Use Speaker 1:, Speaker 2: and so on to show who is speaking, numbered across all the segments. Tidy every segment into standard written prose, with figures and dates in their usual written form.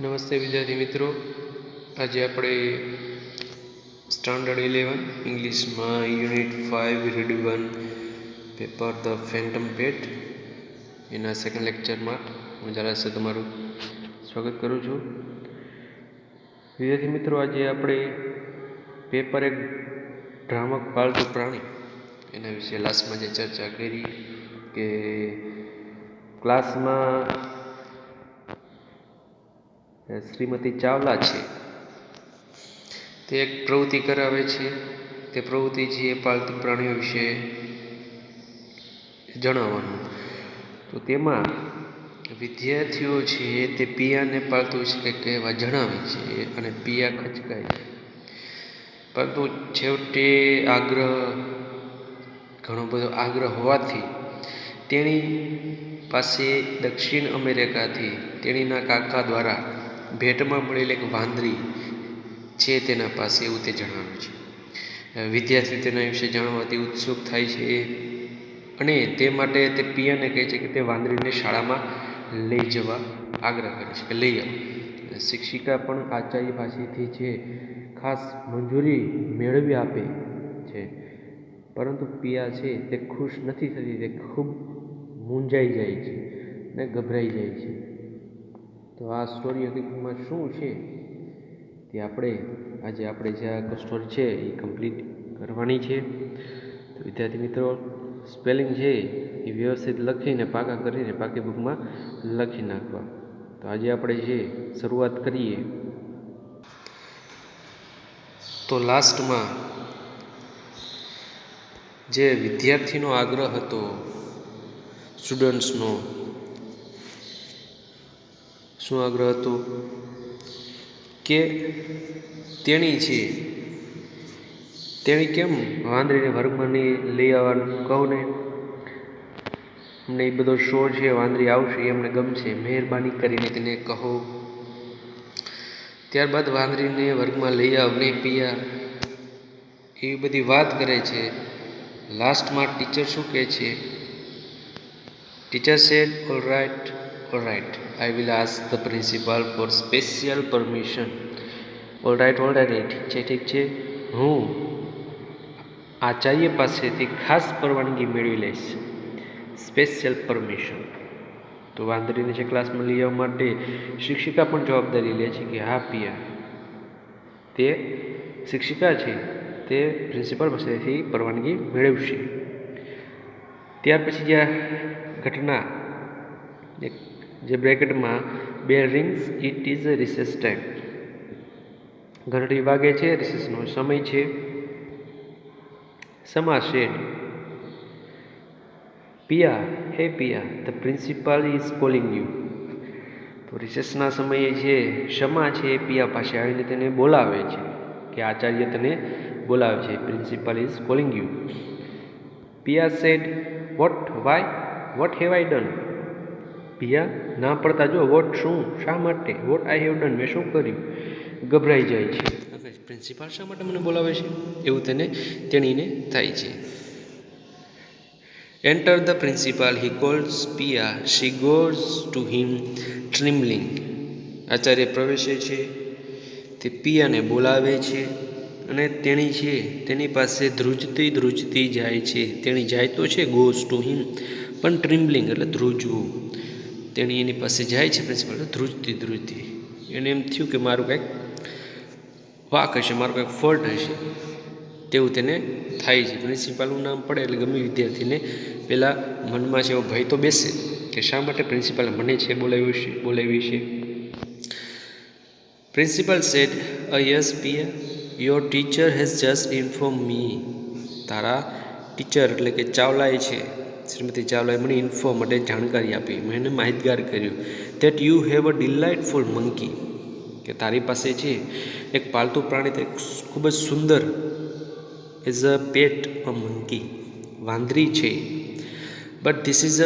Speaker 1: નમસ્તે વિદ્યાર્થી મિત્રો, આજે આપણે સ્ટાન્ડર્ડ 11 ઇંગ્લિશમાં unit 5 read 1 paper the phantom pet એના સેકન્ડ લેક્ચરમાં હું જરા તમારું સ્વાગત કરું છું. વિદ્યાર્થી મિત્રો, આજે આપણે પેપર એક ભ્રામક પાળતુ પ્રાણી એના વિશે લાસ્ટમાં જે ચર્ચા કરી કે ક્લાસમાં શ્રીમતી ચાવલા છે તે એક પ્રવૃત્તિ કરાવે છે. તે પ્રવૃત્તિ છે એ પાલતુ પ્રાણીઓ વિશે જણાવવાનું. તો તેમાં વિદ્યાર્થીઓ છે તે પિયાને પાલતુ વિશે કંઈક કહેવા જણાવે છે અને પિયા ખચકાય છે. પરંતુ છેવટે ઘણો બધો આગ્રહ હોવાથી તેણી પાસે દક્ષિણ અમેરિકાથી તેણીના કાકા દ્વારા ભેટમાં મળેલ એક વાંદરી છે તેના પાસે, એવું તે જણાવે છે. વિદ્યાર્થી તેના વિશે જાણવાથી ઉત્સુક થાય છે અને તે માટે તે પિયાને કહે છે કે તે વાંદરીને શાળામાં લઈ જવા આગ્રહ કરે છે કે લઈ આવો. શિક્ષિકા પણ આચાર્ય પાસેથી છે ખાસ મંજૂરી મેળવી આપે છે, પરંતુ પિયા છે તે ખુશ નથી થતી. તે ખૂબ મૂંઝાઈ જાય છે અને ગભરાઈ જાય છે. તો આ સ્ટોરી હકીકતમાં શું છે તે આજે આપણે જે આ સ્ટોરી છે એ કમ્પ્લીટ કરવાની છે. તો વિદ્યાર્થી મિત્રો, સ્પેલિંગ છે એ વ્યવસ્થિત લખીને પાકા કરીને પાકી બુકમાં લખી નાખવા. તો આજે આપણે જે શરૂઆત કરીએ તો લાસ્ટમાં જે વિદ્યાર્થીનો આગ્રહ હતો, સ્ટુડન્ટ્સનો શું આગ્રહ હતો કે તેણી કેમ વાંદરીને વર્ગમાં નહીં લઈ આવવાનું કહું ને, અમને એ બધો શો છે, વાંદરી આવશે એમને ગમશે, મહેરબાની કરીને તેને કહો. ત્યારબાદ વાંદરીને વર્ગમાં લઈ આવ ને પિયા એવી બધી વાત કરે છે. લાસ્ટમાં ટીચર શું કહે છે? Teacher said, all right, I will ask the principal for special permission. All right, ઠીક છે, હું આચાર્ય પાસેથી ખાસ પરવાનગી મેળવી લઈશ. Special permission. તો વાંદરીને જે ક્લાસમાં લઈ આવવા માટે શિક્ષિકા પણ જવાબદારી લે છે કે હા પિયા, તે શિક્ષિકા છે તે પ્રિન્સિપાલ પાસેથી પરવાનગી મેળવશે. ત્યાર પછી જે ઘટના જે બ્રેકેટમાં bell rings, it is recess time. ઘંટડી વાગે છે, રિસેસનો સમય છે. સમા said, Piya, hey Piya, the principal is calling you. તો રિસેસના સમયે છે શમા છે પિયા પાસે આવીને તેને બોલાવે છે કે આચાર્ય તને બોલાવે છે, principal is calling you. Piya said, what, why, what have I done. પિયા ના પડતા જો, વોટ શું, શા માટે, વોટ આઈ હેવ ડન, મેં શું કર્યું. ગભરાઈ જાય છે, પ્રિન્સિપાલ શા માટે મને બોલાવે છે એવું તેણીને થાય છે. Enter the principal, he calls Piya, she goes to him trembling. આચાર્ય પ્રવેશે છે, તે પિયાને બોલાવે છે અને તેની પાસે ધ્રુજતી જાય છે. તેણી જાય તો છે, ગોઝ ટુ હિમ, પણ ટ્રીમલિંગ એટલે ધ્રુજવું. તેણી એની પાસે જાય છે પ્રિન્સિપાલ, ધ્રુજતી. એને એમ થયું કે મારું કંઈક વાંક હશે, મારું કંઈક ફોલ્ટ હશે તેવું તેને થાય છે. પ્રિન્સિપાલનું નામ પડે એટલે ગમે વિદ્યાર્થીને પહેલાં મનમાં છે એવો ભય તો બેસે કે શા માટે પ્રિન્સિપાલે મને છે બોલાવી છે. Principal said, yes Piya, your teacher has just inform me. તારા ટીચર એટલે કે ચાવલાએ છે, શ્રીમતી ચાવલાએ મને ઇન્ફોર્મ માટે જાણકારી આપી, મને માહિતગાર કર્યું that you have a delightful monkey, કે તારી પાસે છે એક પાલતુ પ્રાણી, તે ખૂબ જ સુંદર, as a Pat a monkey, વાંદરી છે. But this is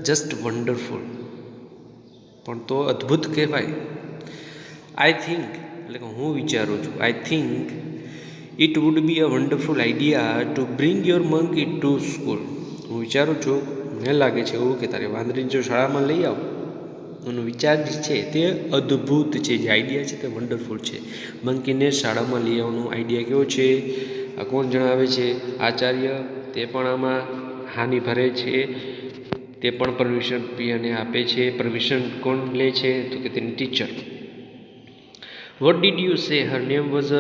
Speaker 1: just wonderful, પણ તો અદ્ભુત કહેવાય. આઈ થિંક એટલે કે હું વિચારું છું, I think it would be a wonderful idea to bring your monkey to school. હું વિચારું છું, મને લાગે છે એવું કે તારે વાંદરીને જો શાળામાં લઈ આવ એનો વિચાર જે છે તે અદ્ભુત છે, જે આઈડિયા છે તે વન્ડરફુલ છે. મંકીને શાળામાં લઈ આવવાનો આઈડિયા કેવો છે? આ કોણ જણાવે છે? આચાર્ય. તે પણ આમાં હાની ભરે છે. તે પણ પરમિશન પિયાને આપે છે. પરમિશન કોણ લે છે? તો કે તેની teacher. What did you say Har name was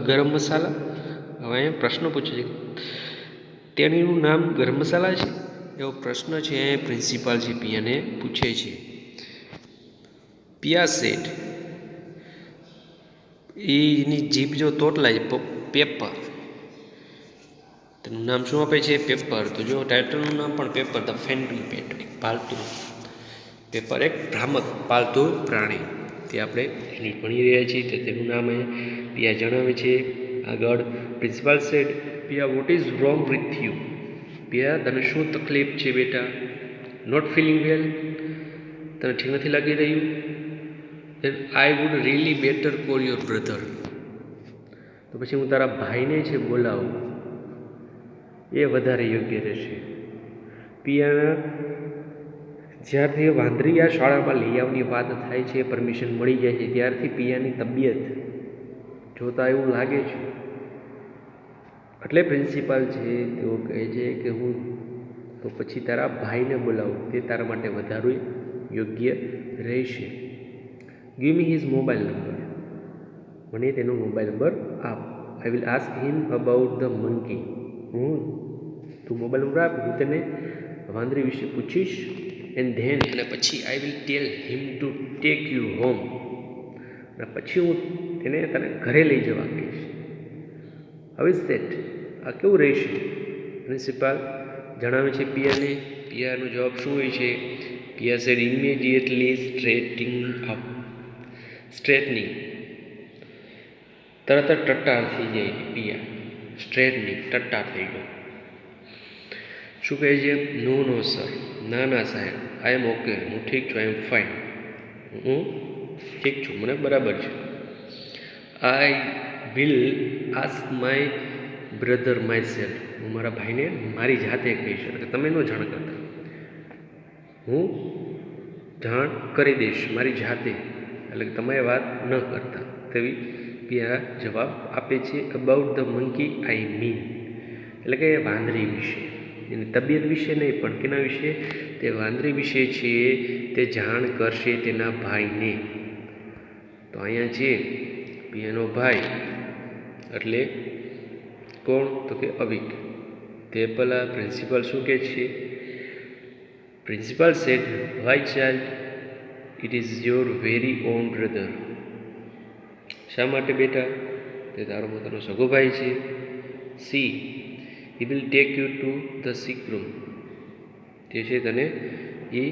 Speaker 1: ગરમ મસાલા? હવે અહીંયા પ્રશ્ન પૂછે છે, તેણીનું નામ ગરમ મસાલા છે? એવો પ્રશ્ન છે પ્રિન્સિપાલ છે પિયાને પૂછે છે. પિયા સેડ, એની જીભ જો તોટલાય પેપર. તેનું નામ શું આપે છે? પેપર. તો જો ટાઇટલનું નામ પણ પેપર, ધ ફેન્ટમ પેટ, એક પાલતુ પેપર, એક ભ્રામક પાલતુ પ્રાણી. તે આપણે એની ભણી રહ્યા છીએ. તો તેનું નામ પિયા જણાવે છે. આગળ principal said, Piya what is wrong with you? Piya તને શું તકલીફ છે બેટા? નોટ ફિલિંગ વેલ, તને ઠીક નથી લાગી રહ્યું? Then I would really better call your brother. તો પછી હું તારા ભાઈને છે બોલાવું, એ વધારે યોગ્ય રહેશે. પિયાના જ્યારથી વાંદરી આ શાળામાં લઈ આવવાની વાત થાય છે, પરમિશન મળી જાય છે, ત્યારથી પિયાની તબિયત જોતા એવું લાગે છે. એટલે પ્રિન્સિપાલ છે તેઓ કહે છે કે હું તો પછી તારા ભાઈને બોલાવું, તે તારા માટે વધારે યોગ્ય રહેશે. Give me his mobile number, મને તેનો મોબાઈલ નંબર આપ. I will ask him about the monkey, તું મોબાઈલ નંબર આપ, હું તેને વાંદરી વિશે પૂછીશ. એન્ડ ધેન, અને પછી I will tail him to take you home, અને પછી હું તને ઘરે લઈ જવા કહીશ. હવે સેટ, આ કેવું રહેશે? પ્રિન્સિપાલ જણાવે છે પિયાને. પિયાનો જવાબ શું હોય છે? પિયા સેડ ઇમિડિયેટલી સ્ટ્રેટનિંગ, તરત જ ટટ્ટાર થઈ જાય પિયા. સ્ટ્રેટનિંગ, ટટ્ટાર થઈ ગયો. શું કહે છે? નો નો સર, ના ના સાહેબ, આઈ એમ ઓકે, હું ઠીક છું, આઈ એમ ફાઇન, હું ઠીક છું, મને બરાબર છે. I will ask my brother my self, હું મારા ભાઈને મારી જાતે કહીશ. એટલે તમે ન જાણ કરતા, હું જાણ કરી દઈશ મારી જાતે, એટલે કે તમે વાત ન કરતા. તેવી પિયા જવાબ આપે છે. About the monkey I mean, એટલે કે વાંદરી વિશે, એની તબિયત વિશે નહીં, પણ કેના વિશે? તે વાંદરી વિશે છે. તે જાણ કરશે તેના ભાઈને. તો અહીંયા છે પિયાનો ભાઈ એટલે કોણ? તો કે અવિક. તે પેલા પ્રિન્સિપાલ શું કહે છે? Principal said, why child, it is your very own brother. શા માટે બેટા? તે તારો પોતાનો સગો ભાઈ છે. See, he will take you to the sick room, તે છે તને એ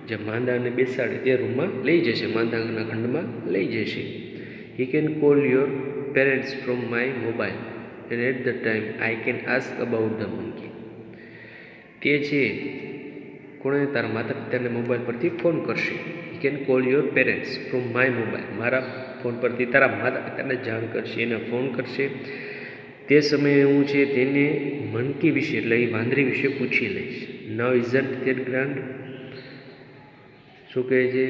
Speaker 1: જે માંદાને બેસાડે તે રૂમમાં લઈ જશે, માંદાના ખંડમાં લઈ જશે. He can call your parents from my mobile and at the time I can ask about the monkey. તે છે કોણે? તારા માતા પિતાને મોબાઈલ પરથી ફોન કરશે. હી can call your parents from my mobile, મારા ફોન પરથી તારા માતા પિતાને જાણ કરશે, એને ફોન કરશે. તે સમયે હું છે તેને મંકી વિશે, એટલે એ વાંદરી વિશે પૂછી લઈશ. નાવ ઇઝન્ટ ધેટ ગ્રાન્ડ, શું કહે છે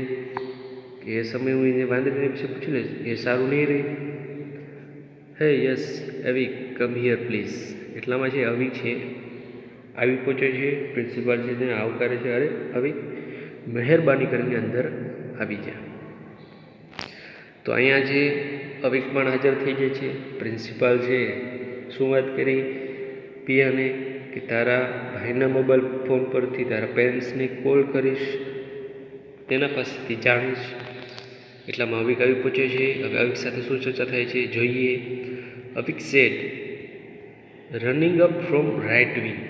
Speaker 1: કે એ સમયે હું એને વાંદરી વિશે પૂછી લઈશ, એ સારું નહીં રહે. હે યસ અવિક, કમ હિયર પ્લીઝ. એટલામાં છે અવિક છે આવી પહોંચે છે. પ્રિન્સિપાલ છે તેને આવકારે છે. અરે અવિક, મહેરબાની કરીને અંદર આવી જા. તો અહીંયા જે અવિક પણ હાજર થઈ જાય છે. પ્રિન્સિપાલ છે શું વાત કરી પિયાને કે તારા ભાઈના મોબાઈલ ફોન પરથી તારા પેરેન્ટ્સને કોલ કરીશ, તેના પાસેથી જાણીશ. એટલામાં અવિક આવી પહોંચે છે. હવે અવિક સાથે શું ચર્ચા થાય છે જોઈએ. Avik said, running up from right wing,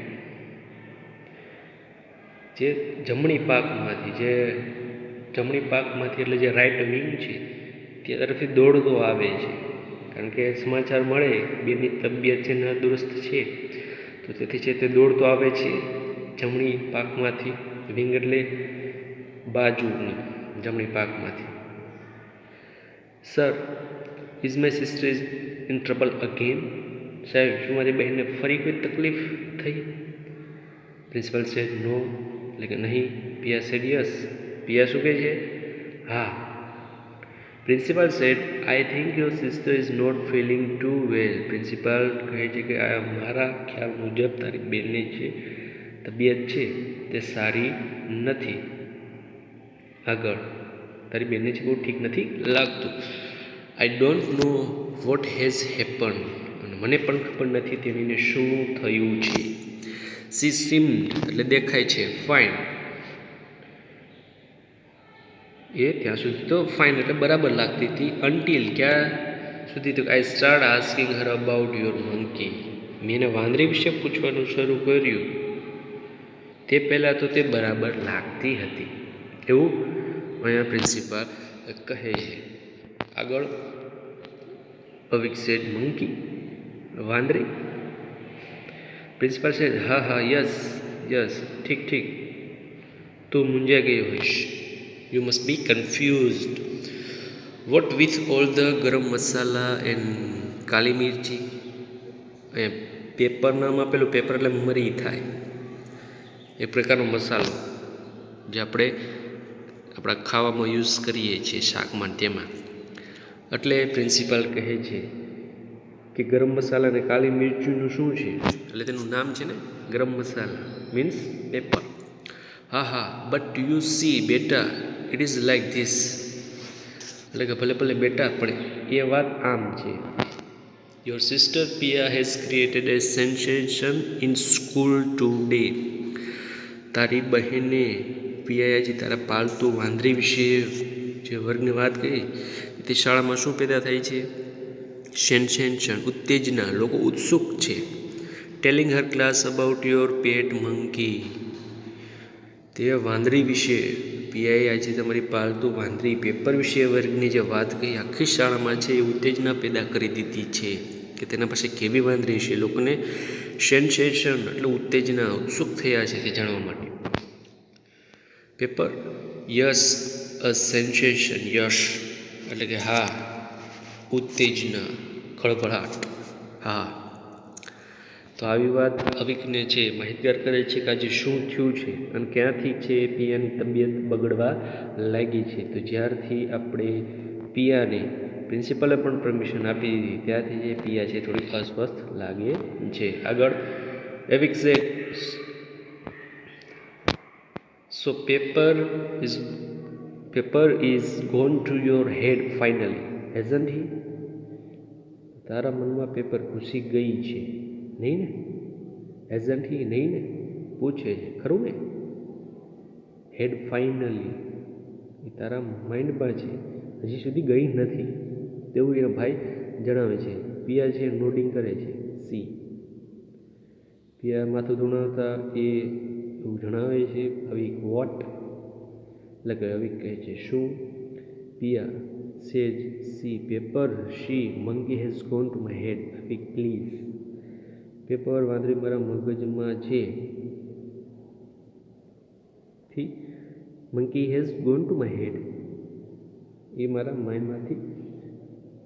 Speaker 1: જે જમણી પાકમાંથી એટલે જે રાઇટ વિંગ છે તે તરફથી દોડતો આવે છે. કારણ કે સમાચાર મળે બેની તબિયત છે નાદુરસ્ત છે, તો તેથી છે તે દોડતો આવે છે જમણી પાકમાંથી. વિંગ એટલે બાજુની જમણી પાકમાંથી. Sir, is my sister is in trouble again, સાહેબ શું મારી બહેનને ફરી કોઈ તકલીફ થઈ? પ્રિન્સિપલ સેડ નો, એટલે કે નહીં. પિયા સેડ યસ, પિયા શું કહે છે? હા. Principal said, I think your sister is not feeling too well. Principal કહે છે કે આ મારા ખ્યાલ મુજબ તારી બેનની જે તબિયત છે તે સારી નથી. આગળ, તારી બેનને છે બહુ ઠીક નથી લાગતું. I don't know what has happen. અને મને પણ ખબર નથી તેણીને શું થયું છે. સી સીમ્ડ એટલે દેખાય છે, ફાઇન. એ ત્યાં સુધી તો ફાઇન એટલે બરાબર લાગતી હતી. અનટિલ ક્યાં સુધી તો આઈ start asking Har about your monkey. મેં એને વાંદરી વિશે પૂછવાનું શરૂ કર્યું તે પહેલાં તો તે બરાબર લાગતી હતી. એવું અહીંયા પ્રિન્સિપાલ કહે છે. આગળ, Avik sad monkey, વાંદરી. Principal sad, હા હા, યસ યસ, ઠીક ઠીક, તું મૂંઝાઈ ગઈ હોઈશ. You must be confused. What with all the ગરમ મસાલા એન્ડ કાલી મિર્ચી. પેપર નામ આપેલું, પેપર એટલે મરી થાય, એ પ્રકારનો મસાલો જે આપણે આપણા ખાવામાં યુઝ કરીએ છીએ શાકમાં, તેમાં. એટલે પ્રિન્સિપાલ કહે છે કે ગરમ મસાલા અને કાલી મિર્ચીનું શું છે, એટલે તેનું નામ છે ને ગરમ મસાલા, મીન્સ પેપર. હા હા, બટ યુ સી બેટા, ઇટ ઇઝ લાઈક ધીસ. એટલે કે ભલે ભલે બેટા, પણ એ વાત આમ છે. Your sister Piya has created A sensation in school today. તારી બહેને પિયાજી તારા પાલતુ વાંદરી વિશે જે વર્ગની વાત કરી તે શાળામાં શું પેદા થાય છે? સેન્સેશન, ઉત્તેજના, લોકો ઉત્સુક છે. Telling her class about your pet monkey. તે વાંદરી વિશે, પિયાએ આજે તમારી પાલતુ વાંદરી પેપર વિશે વર્ગની જે વાત કહી આખી શાળામાં છે એ ઉત્તેજના પેદા કરી દીધી છે કે તેના પાસે કેવી વાંદરી છે. લોકોને સેન્સેશન એટલે ઉત્તેજના, ઉત્સુક થયા છે તે જાણવા માટે. પેપર, યસ અ સેન્સેશન, યસ એટલે કે હા, ઉત્તેજના, ખળભળાટ, હા. તો આવી વાત અવિકને છે માહિતગાર કરે છે કે આજે શું થયું છે અને ક્યાંથી છે પિયાની તબિયત બગડવા લાગી છે. તો જ્યારથી આપણે પિયાને પ્રિન્સિપલે પણ પરમિશન આપી દીધી ત્યારથી જે પિયા છે થોડી અસ્વસ્થ લાગે છે. આગળ, Avik say, so paper is gone to your head finally, hasn't he. તારા મનમાં પેપર ઘૂસી ગઈ છે, નહીં ને? હેઝન્ટ હી, નહીં ને? પૂછે છે, ખરું ને? હેડ ફાઇનલી, એ તારા માઇન્ડમાં છે, હજી સુધી ગઈ નથી તેવું એનો ભાઈ જણાવે છે. પિયા છે નોડિંગ કરે છે, સી. પિયા માથું ધુણાવતા એ એવું જણાવે છે. અવિક, વોટ એટલે કે અવિક કહે છે શું. Piya says, see paper, she monkey has gone to my head. Avik, please. Paper, વાંદરી મારા મગજમાં છે. The monkey has gone to my head, એ મારા માઇન્ડમાંથી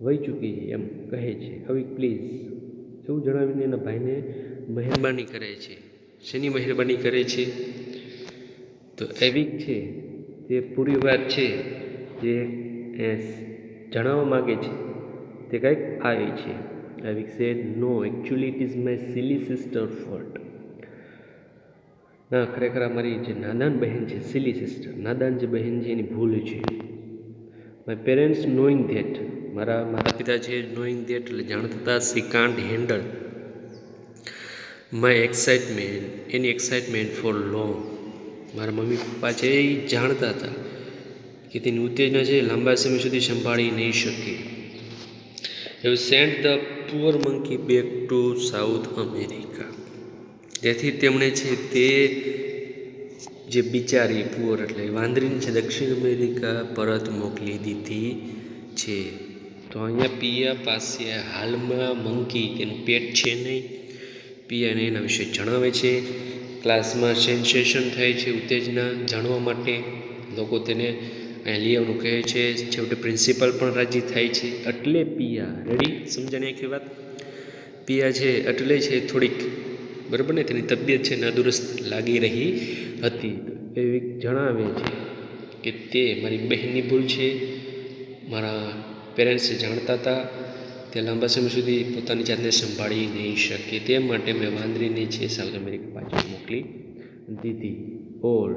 Speaker 1: વહી ચૂકી છે એમ કહે છે. અવિક, પ્લીઝ એવું જણાવીને એના ભાઈને મહેરબાની કરે છે. શેની મહેરબાની કરે છે? તો એવિક છે તે પૂરી વાત છે જે જણાવવા માગે છે તે કંઈક આવી છે. Avik said, no actually it is my silly sister fault. ના, ખરેખર મારી જે નાદાન બહેન છે, સિલી સિસ્ટર, નાદાન જે બહેન છે એની ભૂલ છે. માય પેરેન્ટ્સ નોઈંગ ધેટ, મારા માતા પિતા છે નોઈંગ ધેટ એટલે જાણતા C can't handle my excitement, any excitement four long. મારા મમ્મી પપ્પા છે એ જાણતા હતા કે તેની ઉત્તેજના છે લાંબા સમય સુધી સંભાળી નહીં શકે. એવું sent the poor monkey back to South America. તેથી તેમણે છે તે જે બિચારી પુઅર એટલે વાંદરીને છે દક્ષિણ અમેરિકા પરત મોકલી દીધી છે. તો અહીંયા પિયા પાસે હાલમાં મંકી તેનું પેટ છે નહીં. પિયાને એના વિશે જણાવે છે. ક્લાસમાં સેન્સેશન થાય છે, ઉત્તેજના જાણવા માટે. લોકો તેને અહીંયા લઈ આવવાનું કહે છે. છેવટે પ્રિન્સિપાલ પણ રાજી થાય છે. એટલે પિયા, રેડી, સમજાણી આખી વાત? પિયા છે એટલે છે થોડીક, બરાબર ને, તેની તબિયત છે નાદુરસ્ત લાગી રહી હતી. એવી જણાવે છે કે તે મારી બહેનની ભૂલ છે, મારા પેરેન્ટ્સ જાણતા હતા, તે લાંબા સમય સુધી પોતાની જાતને સંભાળી નહીં શકે, તે માટે મેં વાંદરીને છે સાઉથ અમેરિકા પાછી મોકલી દીધી. ઓલ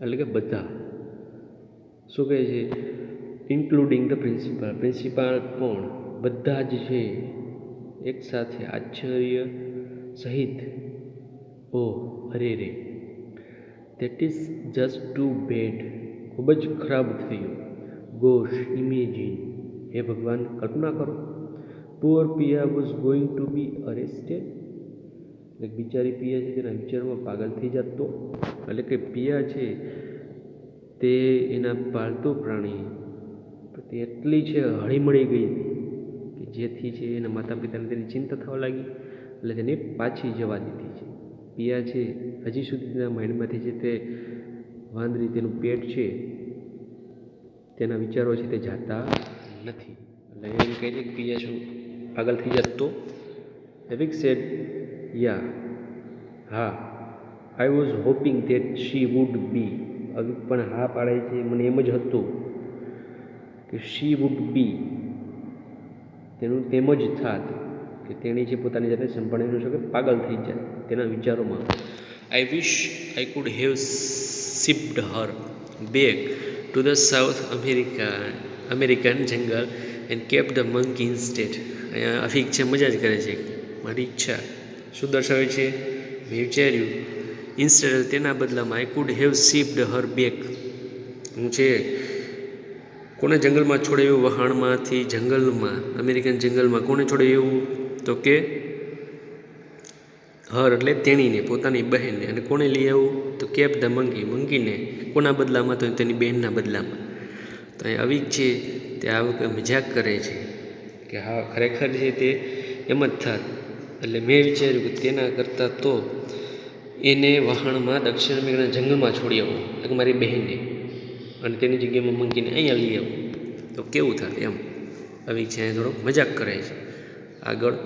Speaker 1: એટલે કે બધા. શું કહે છે? Including the principal. પ્રિન્સિપાલ કોણ? બધા જ છે એક સાથે આશ્ચર્ય સહિત. ઓહ, અરે રે, that is just too bad. ખૂબ જ ખરાબ થયું. Gosh, imagine. હે ભગવાન, કલ્પના કરો. Poor Piya was going to be arrested. એટલે બિચારી પિયા છે તેના વિચારમાં પાગલ થઈ જતો. એટલે કે પિયા છે તે એના પાલતુ પ્રાણી તે એટલી છે હળીમળી ગઈ કે જેથી છે એના માતા પિતાને તેની ચિંતા થવા લાગી, એટલે તેને પાછી જવા દીધી છે. પિયા છે હજી સુધી તેના માઇન્ડમાંથી છે તે વાંદરી, તેનું પેટ છે, તેના વિચારો છે તે જાતા નથી. એટલે એમ કહે છે કે પિયા શું પાગલ થઈ જતો. એવિક સેડ, યા, હા, I was hoping that she would be. Avik પણ હા પાડે છે, મને એમ જ હતું કે શી વુડ બી, તેનું તેમ જ થાત કે તેણી છે પોતાની જાતે સંભાળી ન શકે, પાગલ થઈ જાય તેના વિચારોમાં. I wish I could have shipped her back to the South American jungle and kept the monkey instead. અહીંયા અફીક છે મજા જ કરે છે. મારી ઈચ્છા શું દર્શાવે છે? મેં વિચાર્યું ઇન્સ્ટેડ તેના બદલામાં I could have shipped her back. હું છે કોને જંગલમાં છોડાયું? વહાણમાંથી જંગલમાં, અમેરિકન જંગલમાં કોને છોડાયું? તો કે હર એટલે તેણીને, પોતાની બહેનને. અને કોને લઈ આવું? તો કેપ ધ મંકી, મંકીને. કોના બદલામાં? તો તેની બહેનના બદલામાં. તો અહીં અવિક છે તે આવું મજાક કરે છે કે હા ખરેખર છે તે એમ જ થાત. એટલે મેં વિચાર્યું કે તેના કરતાં તો એને વહાણમાં દક્ષિણ અમેરિકાના જંગલમાં છોડી આવું, એટલે મારી બહેનને, અને તેની જગ્યામાં મંકીને અહીંયા લઈ આવું તો કેવું થાય એમ. અવિક છે થોડો મજાક કરે છે. આગળ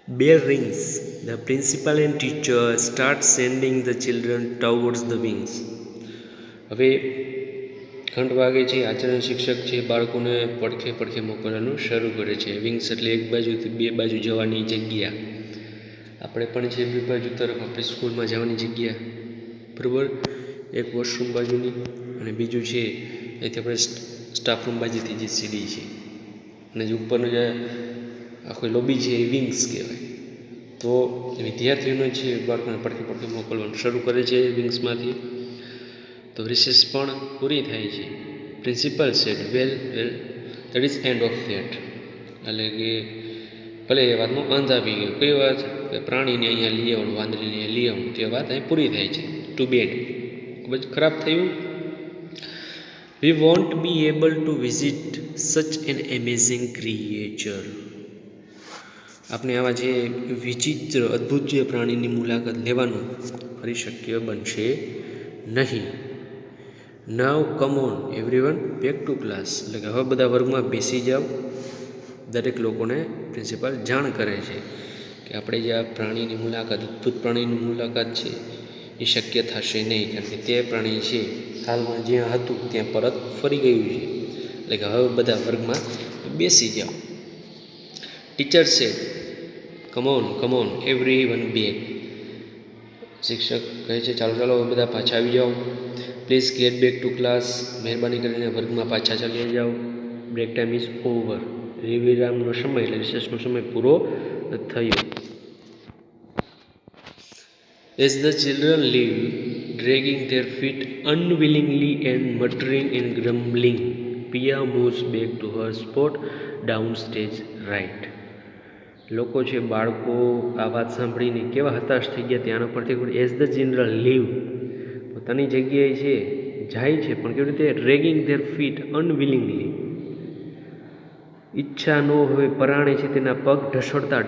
Speaker 1: Bell rings. The principal and teacher start sending the children towards the wings. હવે ઘંટ વાગે છે. આચરણ શિક્ષક છે બાળકોને પડખે પડખે મોકલવાનું શરૂ કરે છે. વિંગ્સ એટલે એક બાજુથી બે બાજુ જવાની જગ્યા. આપણે પણ છે બે બાજુ તરફ આપણી સ્કૂલમાં જવાની જગ્યા, બરાબર. એક વોશરૂમ બાજુની અને બીજું છે એથી આપણે સ્ટાફ રૂમ બાજુથી જે સીડી છે, અને જે ઉપરનું જે આખો લોબી છે એ વિંગ્સ કહેવાય. તો વિદ્યાર્થીઓને છે બાળકોને પડખે પડખે મોકલવાનું શરૂ કરે છે વિંગ્સમાંથી. તો રિસેસ પણ પૂરી થાય છે. Principal said, well that is end of that. એટલે કે ભલે એ વાતનો અંત આવી ગયો. કઈ વાત? કે પ્રાણીને અહીંયા લઈ આવવાનું, વાંદરીને અહીંયા લઈ આવવાનું, તે વાત અહીં પૂરી થાય છે. Too bad. ખૂબ જ ખરાબ થયું. We won't be able to visit such an amazing creature. આપણે આવા જે વિચિત્ર અદ્ભુત જે પ્રાણીની મુલાકાત લેવાનું ફરી શક્ય બનશે નહીં. Now come on everyone back to class. એટલે કે હવે બધા વર્ગમાં બેસી જાઓ. દરેક લોકોને પ્રિન્સિપાલ જાણ કરે છે કે આપણે જે આ પ્રાણીની મુલાકાત, અદ્ભુત પ્રાણીની મુલાકાત છે એ શક્ય થશે નહીં, કારણ કે તે પ્રાણી છે હાલમાં જ્યાં હતું ત્યાં પરત ફરી ગયું છે. એટલે કે હવે બધા વર્ગમાં બેસી જાઓ. Teacher said, come on everyone back. શિક્ષક કહે છે ચાલો ચાલો બધા પાછા આવી જાઓ. Please get back to class. મહેરબાની કરીને વર્ગમાં પાછા ચાલી જાઓ. Break time is over. વિરામનો સમય એટલે રિસેસનો સમય પૂરો થયો. As the children leave, dragging their feet unwillingly and muttering and grumbling, Pia moves back to her spot downstage right. લોકો છે બાળકો આ વાત સાંભળીને કેવા હતાશ થઈ ગયા ત્યાંના પરથી. એઝ ધ ચિલ્ડ્રન લીવ, પોતાની જગ્યાએ છે જાય છે, પણ કેવી રીતે? ડ્રેગિંગ ધેર ફીટ અનવિલિંગલી, ઈચ્છા ન હોય પરાણે છે તેના પગ ઢસડતા.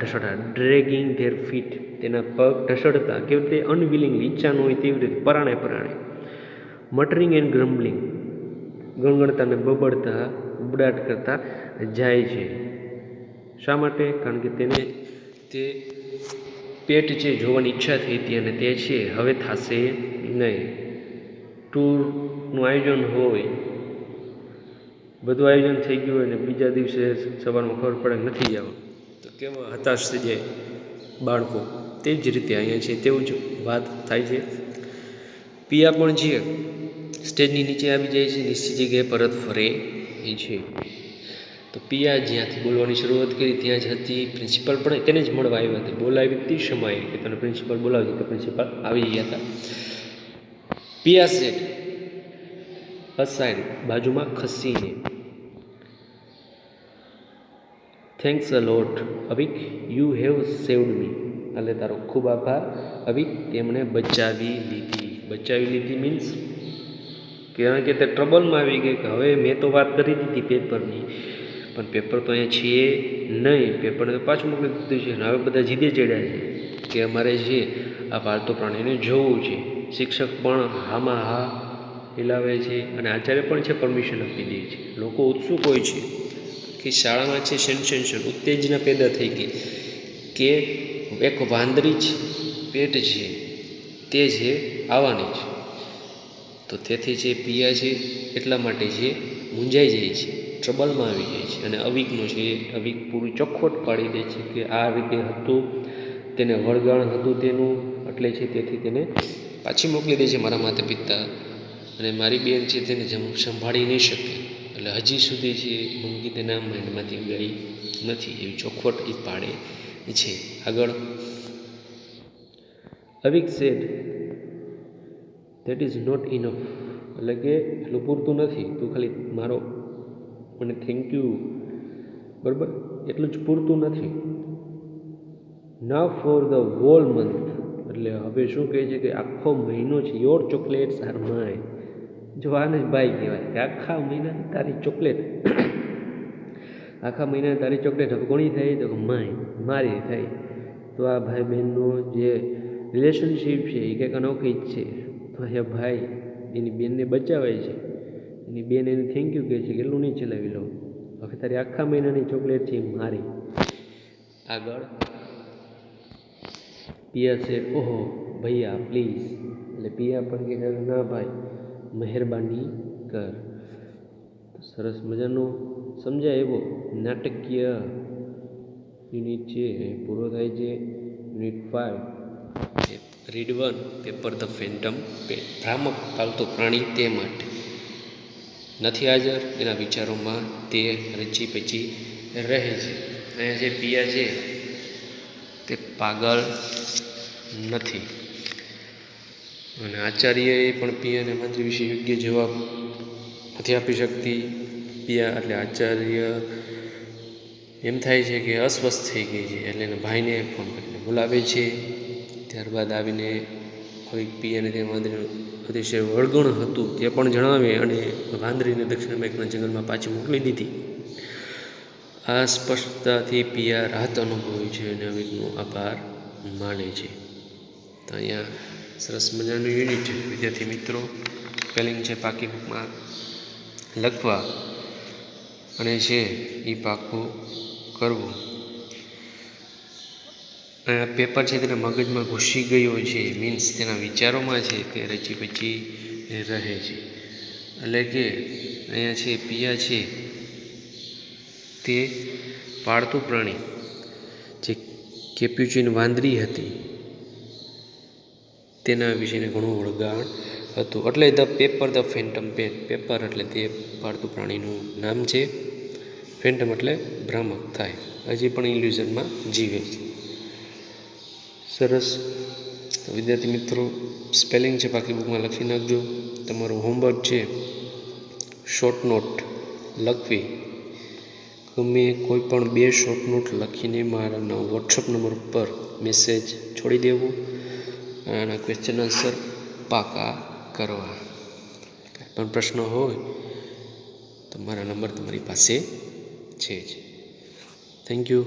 Speaker 1: ડ્રેગિંગ ધેર ફીટ, તેના પગ ઢસડતા. કેવી રીતે? અનવિલિંગલી, ઈચ્છા ન હોય તેવી રીતે, પરાણે. મટરિંગ એન્ડ ગ્રમ્બલિંગ, ગણગણતા ને બબડતા, ઉબડાટ કરતા જાય છે. શા માટે? કારણ કે તેને તે પેટ છે જોવાની ઈચ્છા થઈ હતી અને તે છે હવે થશે નહીં. ટૂરનું આયોજન હોય, બધું આયોજન થઈ ગયું હોય અને બીજા દિવસે સવારમાં ખબર પડે નથી જવાનું તો કેવા હતાશ થઈ જાય બાળકો. તે જ રીતે અહીંયા છે તેવું જ વાત થાય છે. પિયા પણ છે સ્ટેજની નીચે આવી જાય છે, નિશ્ચિત જગ્યાએ પરત ફરે છે. તો પિયા જ્યાંથી બોલવાની શરૂઆત કરી ત્યાં જ હતી. પ્રિન્સિપાલ પણ તેને જ મળવા આવ્યા હતા. બોલાવી તે સમયે કે તને પ્રિન્સિપાલ બોલાવી તો પ્રિન્સિપાલ આવી ગયા હતા. પિયા સેટ અસાઇડ બાજુમાં ખસીને, thanks a lot Avik, you have saved me. એટલે તારો ખૂબ આભાર અવિક, તેમણે બચાવી લીધી. બચાવી લીધી મીન્સ કારણ કે તે ટ્રબલમાં આવી ગઈ કે હવે મેં તો વાત કરી દીધી પેપરની, પણ પેપર તો અહીંયા છે નહીં, પેપરને તો પાછું મોકલી દીધું છે. અને હવે બધા જીદે ચડ્યા છે કે અમારે છે આ પાલતુ પ્રાણીને જોવું છે. શિક્ષક પણ હામાં હા હિલાવે છે અને આચાર્ય પણ છે પરમિશન આપી દે છે. લોકો ઉત્સુક હોય છે કે શાળામાં છે સેન્સેશન, ઉત્તેજના પેદા થઈ ગઈ કે એક વાંદરી છે પેટ છે તે છે આવવાની છે. તો તેથી જે પિયા છે એટલા માટે જે મૂંઝાઈ જાય છે, ટ્રબલમાં આવી જાય છે. અને અવિકનો છે અવિક પૂરું ચોખવટ પાડી દે છે કે આ રીતે હતું, તેને વળગાણ હતું તેનું, એટલે છે તેથી તેને પાછી મોકલી દે છે મારા માતા પિતા. અને મારી બેન છે તેને સંભાળી નહીં શકે, એટલે હજી સુધી છે મમકી તેના માઇન્ડમાંથી ગઈ નથી, એવી ચોખવટ એ પાડે છે. આગળ Avik said that is not enough, એટલે કે એટલું પૂરતું નથી, તું ખાલી મારો મને થેન્ક યુ બરાબર એટલું જ પૂરતું નથી. નાવ ફોર ધ હોલ મંથ, એટલે હવે શું કહે છે કે આખો મહિનો છે યોર ચોકલેટ્સ આર માય. જો આને જ ભાઈ કહેવાય કે આખા મહિનાની તારી ચોકલેટ, આખા મહિનાની તારી ચોકલેટ હવે કોની થાય તો માય, મારી થાય. તો આ ભાઈ બહેનનો જે રિલેશનશીપ છે એ કંઈક અનોખી જ છે. તો અહીંયા ભાઈ એની બેનને બચાવે છે, એની બેન એને થેન્ક યુ કહે છે કે એટલું નહીં ચલાવી લો, હવે તારી આખા મહિનાની ચોકલેટ છે મારી. આગળ પિયા છે ઓહો ભૈયા પ્લીઝ, એટલે પિયા પણ કે ના ભાઈ મહેરબાની કર. સરસ મજાનો સમજાય એવો નાટકીય યુનિટ છે પૂરો થાય છે. Unit 5 read 1 paper the phantom pet. ભ્રામક પાલતુ પ્રાણી તે માટે નથી હાજર, એના વિચારોમાં તે રચી પચી રહે છે. અહીંયા જે પિયા છે તે પાગલ નથી. અને આચાર્યએ પણ પિયાને વાંદરી વિશે યોગ્ય જવાબ નથી આપી શકતી. પિયા એટલે આચાર્ય એમ થાય છે કે અસ્વસ્થ થઈ ગઈ છે, એટલે એના ભાઈને ફોન કરીને બોલાવે છે. ત્યારબાદ આવીને હવે પિયાને તે વાંદરીનું અતિશય વળગણ હતું તે પણ જણાવે અને વાંદરીને દક્ષિણ અમેરિકાના જંગલમાં પાછી મોકલી દીધી. આ સ્પષ્ટતાથી પિયા રાહત અનુભવે છે અને અવિકનો આભાર માને છે. તો અહીંયા સરસ મજાનું યુનિટ છે વિદ્યાર્થી મિત્રો. સ્પેલિંગ છે પાકી બુકમાં લખવા અને છે એ પાકું કરવું. પેપર છે તેના મગજમાં ઘૂસી ગયો છે, મીન્સ તેના વિચારોમાં છે તે રચી પચી રહે છે. એટલે કે અહીંયા છે પિયા છે તે પાળતું પ્રાણી જે કેપ્યુચિન વાંદરી હતી તેના વિશેને ઘણું વળગાણ હતું. એટલે the Pepper the phantom pet, Pepper એટલે તે પાળતું પ્રાણીનું નામ છે, ફેન્ટમ એટલે ભ્રામક થાય, હજી પણ ઇલ્યુઝનમાં જીવે છે. સરસ. તો વિદ્યાર્થી મિત્રો સ્પેલિંગ છે પાકી બુકમાં લખી નાખજો. તમારું હોમવર્ક છે શોર્ટ નોટ લખવી. ગમે કોઈ પણ 2 શોર્ટ નોટ લખીને મારા વોટ્સઅપ નંબર પર મેસેજ છોડી દેવો અને આના ક્વેશ્ચન આન્સર પાકા કરવા. કંઈ પણ પ્રશ્ન હોય તો મારા નંબર તમારી પાસે છે જ. Thank you.